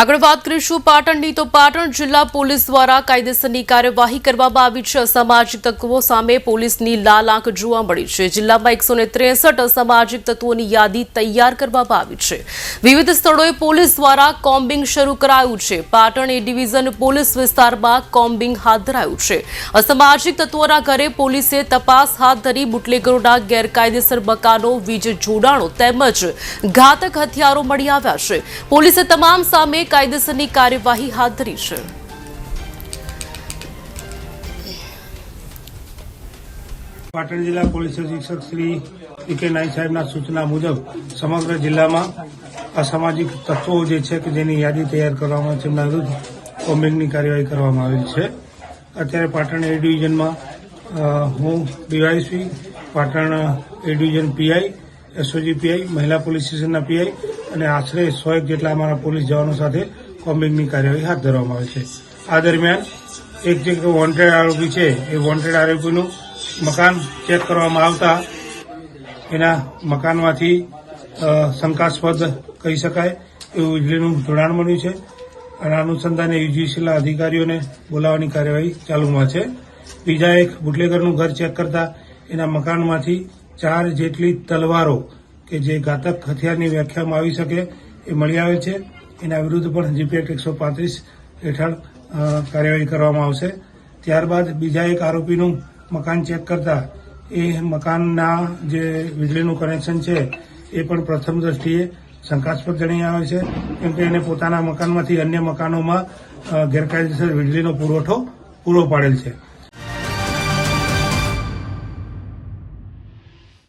આગળ વાત કરીશું પાટણની તો પાટણ જિલ્લા પોલીસ દ્વારા કાયદેસરની કાર્યવાહી કરવામાં આવી છે। અસામાજિક તત્વો સામે પોલીસની લાલ આંખ જોવા મળી છે। જિલ્લામાં 163 અસામાજિક તત્વોની યાદી તૈયાર કરવામાં આવી છે। વિવિધ સ્થળોએ પોલીસ દ્વારા કોમ્બિંગ શરૂ કરાયું છે। પાટણ એ ડિવિઝન પોલીસ વિસ્તારમાં કોમ્બિંગ હાથ ધરાયું છે। અસામાજિક તત્વોના ઘરે પોલીસે તપાસ હાથ ધરી બુટલેગરોના ગેરકાયદેસર મકાનો, વીજ જોડાણો તેમજ ઘાતક હથિયારો મળી આવ્યા છે। પોલીસે તમામ સામે કાયદેસરની કાર્યવાહી હાથ ધરી છે। પાટણ જિલ્લા પોલીસ અધિક્ષક શ્રી પીકે નાઈક સાહેબના સૂચના મુજબ સમગ્ર જિલ્લામાં અસામાજિક તત્વો જે છે કે જેની યાદી તૈયાર કરવામાં તેમના વિરુદ્ધ કોમ્બિંગની કાર્યવાહી કરવામાં આવેલ છે। અત્યારે પાટણ એ ડિવિઝનમાં હું ડીવાયએસપી, પાટણ એ ડિવિઝન પીઆઈ, એસઓજી પીઆઈ, મહિલા પોલીસ સ્ટેશનના પીઆઈ અને આશરે 100 જેટલા અમારા પોલીસ જવાનો સાથે કોમ્બિંગની કાર્યવાહી હાથ ધરવામાં આવી છે। આ દરમિયાન એક જે વોન્ટેડ આરોપી છે એ વોન્ટેડ આરોપીનું મકાન ચેક કરવામાં આવતા એના મકાનમાંથી શંકાસ્પદ કહી શકાય એવું વીજળીનું જોડાણ મળ્યું છે અને અનુસંધાને યુજીસીના અધિકારીઓને બોલાવવાની કાર્યવાહી ચાલુમાં છે। બીજા એક બુટલેગરનું ઘર ચેક કરતા એના મકાનમાંથી 4 જેટલી તલવારો કે જે ઘાતક હથિયારની વ્યાખ્યામાં આવી શકે એ મળી આવે છે। એના વિરુદ્ધ પણ જીપી એક્ટ 135 હેઠળ કાર્યવાહી કરવામાં આવશે। ત્યારબાદ બીજા એક આરોપીનું મકાન ચેક કરતા એ મકાનના જે વીજળીનું કનેક્શન છે એ પણ પ્રથમ દ્રષ્ટિએ શંકાસ્પદ જણાઈ આવે છે, કેમ કે એને પોતાના મકાનમાંથી અન્ય મકાનોમાં ગેરકાયદેસર વીજળીનો પુરવઠો પૂરો પાડેલ છે।